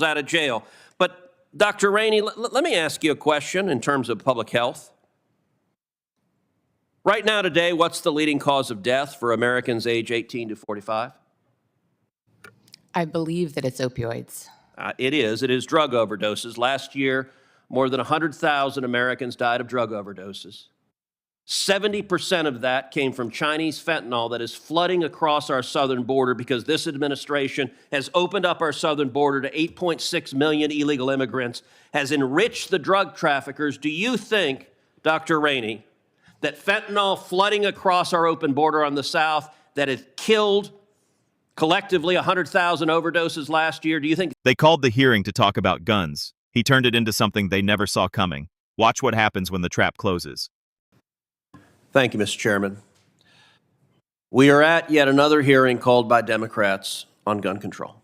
out of jail. But Dr. Rainey, let me ask you a question in terms of public health. Right now today, what's the leading cause of death for Americans age 18 to 45? I believe that it's opioids. It is drug overdoses. Last year, more than 100,000 Americans died of drug overdoses. 70% of that came from Chinese fentanyl that is flooding across our southern border because this administration has opened up our southern border to 8.6 million illegal immigrants, has enriched the drug traffickers. Do you think, Dr. Rainey, that fentanyl flooding across our open border on the south that has killed collectively 100,000 overdoses last year, do you think? They called the hearing to talk about guns. He turned it into something they never saw coming. Watch what happens when the trap closes. Thank you, Mr. Chairman. We are at yet another hearing called by Democrats on gun control.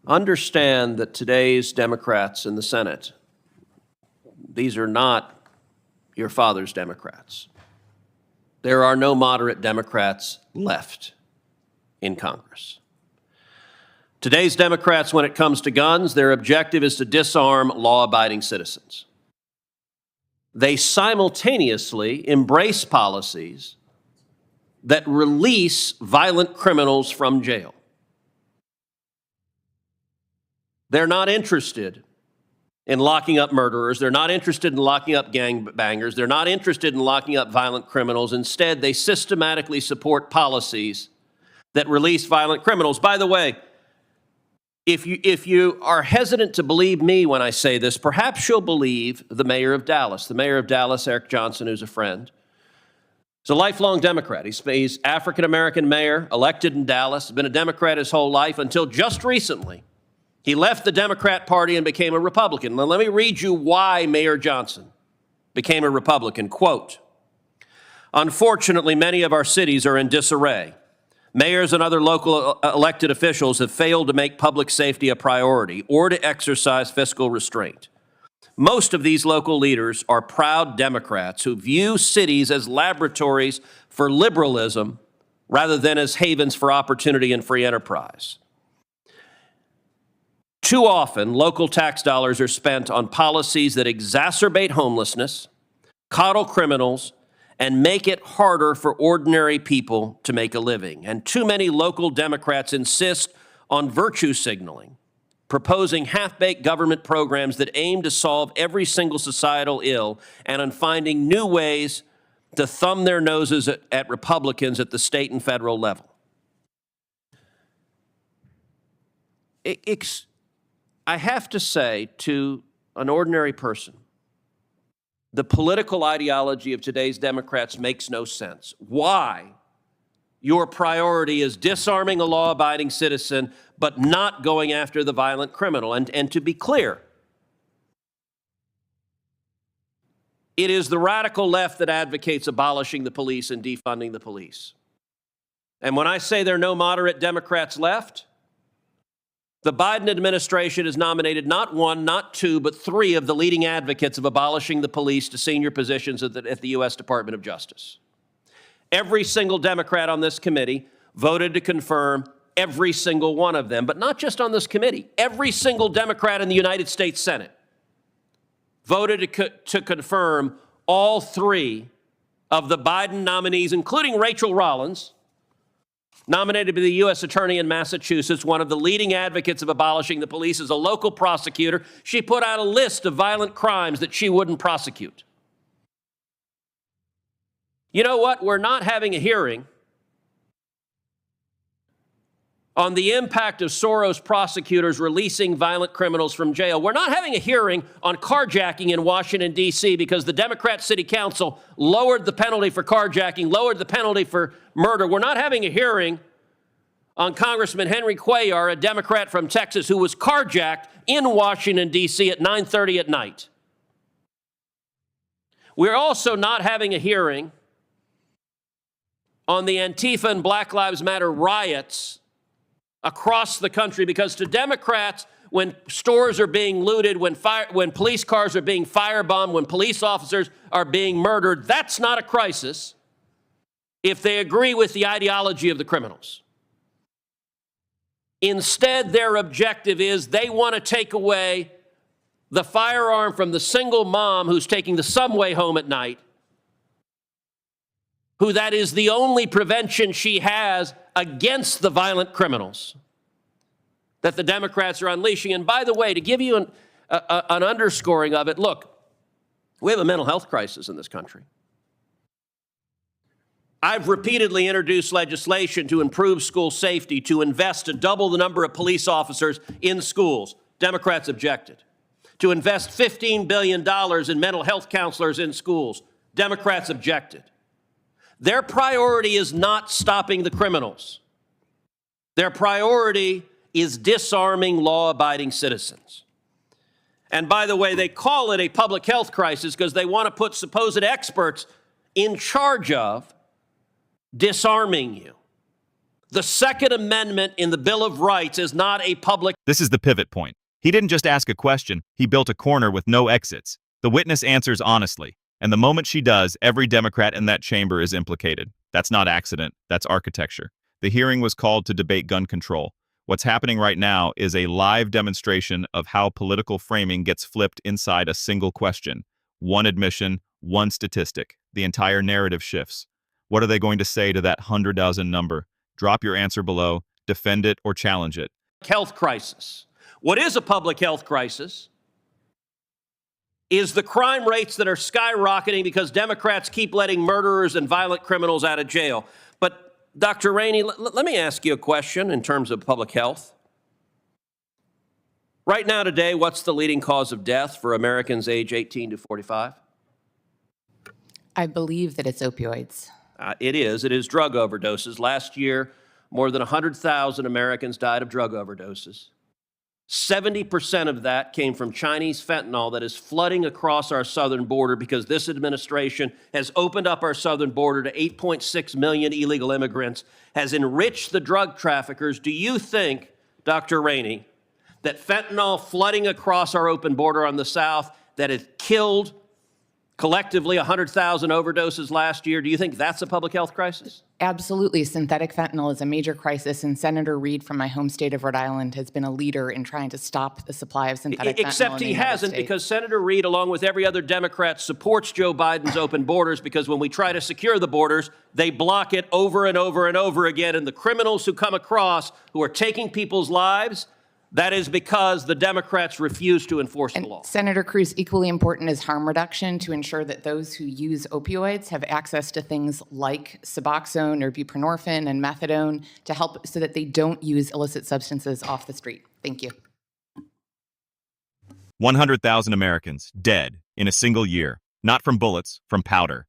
Understand that today's Democrats in the Senate, these are not your father's Democrats. There are no moderate Democrats left in Congress. Today's Democrats, when it comes to guns, their objective is to disarm law-abiding citizens. They simultaneously embrace policies that release violent criminals from jail. They're not interested in locking up murderers. They're not interested in locking up gangbangers. They're not interested in locking up violent criminals. Instead, they systematically support policies that release violent criminals. By the way, if you are hesitant to believe me when I say this, perhaps you'll believe the mayor of Dallas. The mayor of Dallas, Eric Johnson, who's a friend, is a lifelong Democrat. He's African-American mayor, elected in Dallas, been a Democrat his whole life until just recently. He left the Democrat Party and became a Republican. Now, let me read you why Mayor Johnson became a Republican. Quote, "Unfortunately, many of our cities are in disarray. Mayors and other local elected officials have failed to make public safety a priority or to exercise fiscal restraint. Most of these local leaders are proud Democrats who view cities as laboratories for liberalism rather than as havens for opportunity and free enterprise. Too often, local tax dollars are spent on policies that exacerbate homelessness, coddle criminals, and make it harder for ordinary people to make a living. And too many local Democrats insist on virtue signaling, proposing half-baked government programs that aim to solve every single societal ill, and on finding new ways to thumb their noses at Republicans at the state and federal level." I have to say to an ordinary person, the political ideology of today's Democrats makes no sense. Why your priority is disarming a law-abiding citizen, but not going after the violent criminal. And to be clear, it is the radical left that advocates abolishing the police and defunding the police. And when I say there are no moderate Democrats left, the Biden administration has nominated not one, not two, but three of the leading advocates of abolishing the police to senior positions at the U.S. Department of Justice. Every single Democrat on this committee voted to confirm every single one of them, but not just on this committee. Every single Democrat in the United States Senate voted to confirm all three of the Biden nominees, including Rachel Rollins, nominated to be the U.S. Attorney in Massachusetts, one of the leading advocates of abolishing the police, as a local prosecutor. She put out a list of violent crimes that she wouldn't prosecute. You know what? We're not having a hearing on the impact of Soros prosecutors releasing violent criminals from jail. We're not having a hearing on carjacking in Washington, D.C., because the Democrat City Council lowered the penalty for carjacking, lowered the penalty for murder. We're not having a hearing on Congressman Henry Cuellar, a Democrat from Texas, who was carjacked in Washington, D.C. at 9:30 at night. We're also not having a hearing on the Antifa and Black Lives Matter riots across the country, because to Democrats, when stores are being looted, when police cars are being firebombed, when police officers are being murdered, that's not a crisis if they agree with the ideology of the criminals. Instead, their objective is they want to take away the firearm from the single mom who's taking the subway home at night, who that is the only prevention she has against the violent criminals that the Democrats are unleashing. And by the way, to give you an underscoring of it, look, we have a mental health crisis in this country. I've repeatedly introduced legislation to improve school safety, to invest to double the number of police officers in schools. Democrats objected. To invest $15 billion in mental health counselors in schools. Democrats objected. Their priority is not stopping the criminals. Their priority is disarming law-abiding citizens. And by the way, they call it a public health crisis because they want to put supposed experts in charge of disarming you. The Second Amendment in the Bill of Rights is not a public... This is the pivot point. He didn't just ask a question, he built a corner with no exits. The witness answers honestly, and the moment she does, every Democrat in that chamber is implicated. That's not accident, that's architecture. The hearing was called to debate gun control. What's happening right now is a live demonstration of how political framing gets flipped inside a single question. One admission, one statistic. The entire narrative shifts. What are they going to say to that 100,000 number? Drop your answer below, defend it, or challenge it. Health crisis. What is a public health crisis is the crime rates that are skyrocketing because Democrats keep letting murderers and violent criminals out of jail. But Dr. Rainey, let me ask you a question in terms of public health. Right now today, what's the leading cause of death for Americans age 18 to 45? I believe that it's opioids. It is drug overdoses. Last year, more than 100,000 Americans died of drug overdoses. 70% of that came from Chinese fentanyl that is flooding across our southern border because this administration has opened up our southern border to 8.6 million illegal immigrants, has enriched the drug traffickers. Do you think, Dr. Rainey, that fentanyl flooding across our open border on the south that has killed collectively 100,000 overdoses last year, do you think that's a public health crisis? Absolutely. Synthetic fentanyl is a major crisis, and Senator Reid from my home state of Rhode Island has been a leader in trying to stop the supply of synthetic fentanyl. Except he hasn't, because Senator Reid, along with every other Democrat, supports Joe Biden's open borders, because when we try to secure the borders, they block it over and over and over again. And the criminals who come across who are taking people's lives, that is because the Democrats refuse to enforce the law. Senator Cruz, equally important is harm reduction to ensure that those who use opioids have access to things like Suboxone or buprenorphine and methadone to help so that they don't use illicit substances off the street. Thank you. 100,000 Americans dead in a single year, not from bullets, from powder.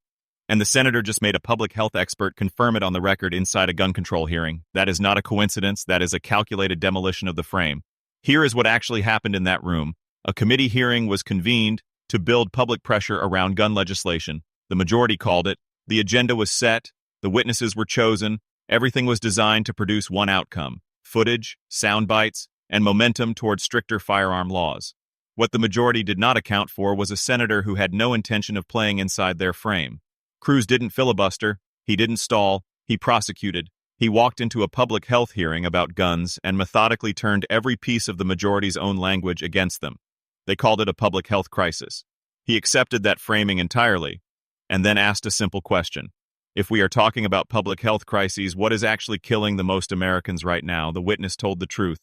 And the senator just made a public health expert confirm it on the record inside a gun control hearing. That is not a coincidence. That is a calculated demolition of the frame. Here is what actually happened in that room. A committee hearing was convened to build public pressure around gun legislation. The majority called it. The agenda was set. The witnesses were chosen. Everything was designed to produce one outcome: footage, sound bites, and momentum toward stricter firearm laws. What the majority did not account for was a senator who had no intention of playing inside their frame. Cruz didn't filibuster. He didn't stall. He prosecuted. He walked into a public health hearing about guns and methodically turned every piece of the majority's own language against them. They called it a public health crisis. He accepted that framing entirely, and then asked a simple question. If we are talking about public health crises, what is actually killing the most Americans right now? The witness told the truth.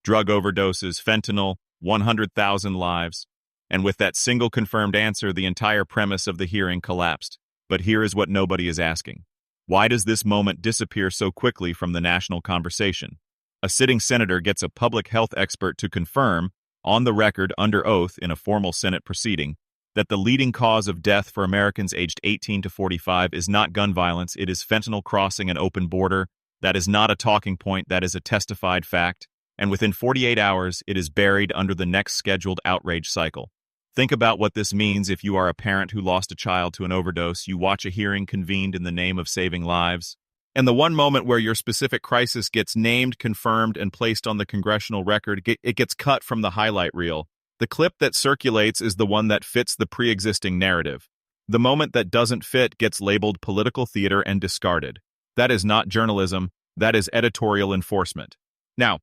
Drug overdoses, fentanyl, 100,000 lives. And with that single confirmed answer, the entire premise of the hearing collapsed. But here is what nobody is asking. Why does this moment disappear so quickly from the national conversation? A sitting senator gets a public health expert to confirm, on the record under oath in a formal Senate proceeding, that the leading cause of death for Americans aged 18 to 45 is not gun violence, it is fentanyl crossing an open border. That is not a talking point, that is a testified fact. And within 48 hours, it is buried under the next scheduled outrage cycle. Think about what this means if you are a parent who lost a child to an overdose. You watch a hearing convened in the name of saving lives. And the one moment where your specific crisis gets named, confirmed, and placed on the congressional record, it gets cut from the highlight reel. The clip that circulates is the one that fits the pre-existing narrative. The moment that doesn't fit gets labeled political theater and discarded. That is not journalism. That is editorial enforcement. Now,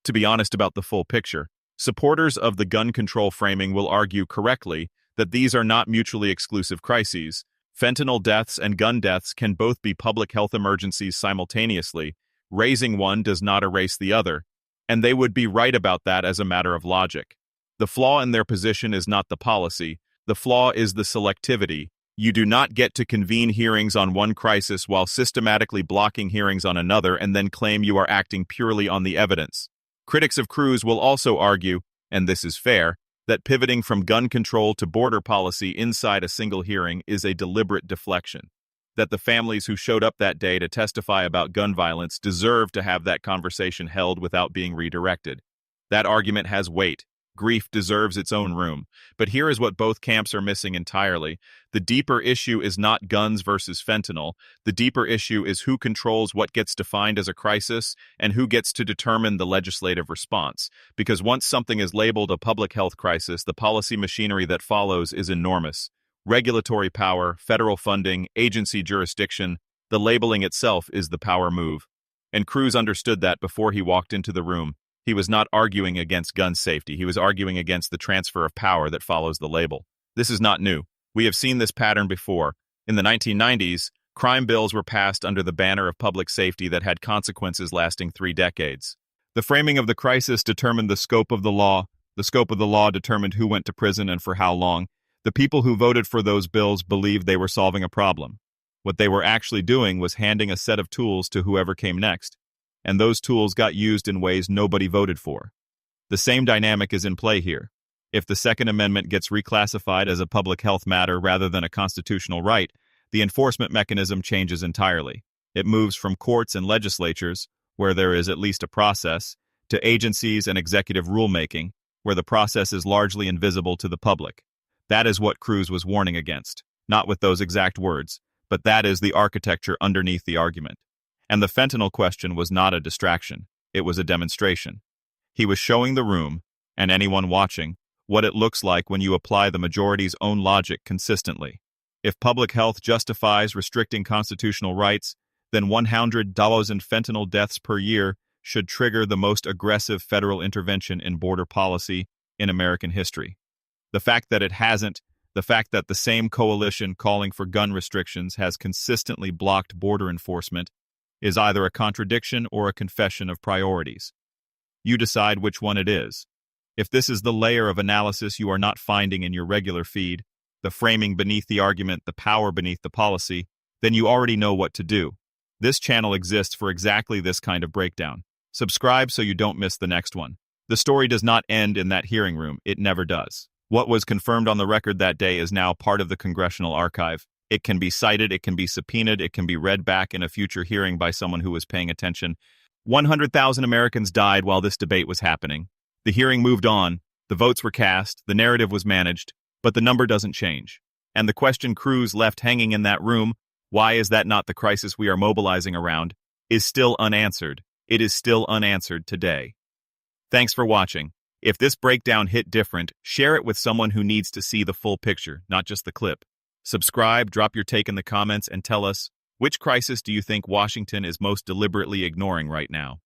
To be honest about the full picture, supporters of the gun control framing will argue correctly that these are not mutually exclusive crises. Fentanyl deaths and gun deaths can both be public health emergencies simultaneously. Raising one does not erase the other, and they would be right about that as a matter of logic. The flaw in their position is not the policy, the flaw is the selectivity. You do not get to convene hearings on one crisis while systematically blocking hearings on another and then claim you are acting purely on the evidence. Critics of Cruz will also argue, and this is fair, that pivoting from gun control to border policy inside a single hearing is a deliberate deflection. That the families who showed up that day to testify about gun violence deserve to have that conversation held without being redirected. That argument has weight. Grief deserves its own room. But here is what both camps are missing entirely. The deeper issue is not guns versus fentanyl. The deeper issue is who controls what gets defined as a crisis and who gets to determine the legislative response. Because once something is labeled a public health crisis, the policy machinery that follows is enormous. Regulatory power, federal funding, agency jurisdiction, the labeling itself is the power move. And Cruz understood that before he walked into the room. He was not arguing against gun safety. He was arguing against the transfer of power that follows the label. This is not new. We have seen this pattern before. In the 1990s, crime bills were passed under the banner of public safety that had consequences lasting 3 decades. The framing of the crisis determined the scope of the law. The scope of the law determined who went to prison and for how long. The people who voted for those bills believed they were solving a problem. What they were actually doing was handing a set of tools to whoever came next. And those tools got used in ways nobody voted for. The same dynamic is in play here. If the Second Amendment gets reclassified as a public health matter rather than a constitutional right, the enforcement mechanism changes entirely. It moves from courts and legislatures, where there is at least a process, to agencies and executive rulemaking, where the process is largely invisible to the public. That is what Cruz was warning against, not with those exact words, but that is the architecture underneath the argument. And the fentanyl question was not a distraction, it was a demonstration. He was showing the room, and anyone watching, what it looks like when you apply the majority's own logic consistently. If public health justifies restricting constitutional rights, then $100 in fentanyl deaths per year should trigger the most aggressive federal intervention in border policy in American history. The fact that it hasn't, the fact that the same coalition calling for gun restrictions has consistently blocked border enforcement, is either a contradiction or a confession of priorities. You decide which one it is. If this is the layer of analysis you are not finding in your regular feed, the framing beneath the argument, the power beneath the policy, then you already know what to do. This channel exists for exactly this kind of breakdown. Subscribe so you don't miss the next one. The story does not end in that hearing room. It never does. What was confirmed on the record that day is now part of the congressional archive. It can be cited, it can be subpoenaed, it can be read back in a future hearing by someone who was paying attention. 100,000 Americans died while this debate was happening. The hearing moved on, the votes were cast, the narrative was managed, but the number doesn't change. And the question Cruz left hanging in that room, why is that not the crisis we are mobilizing around, is still unanswered. It is still unanswered today. Thanks for watching. If this breakdown hit different, share it with someone who needs to see the full picture, not just the clip. Subscribe, drop your take in the comments, and tell us, which crisis do you think Washington is most deliberately ignoring right now?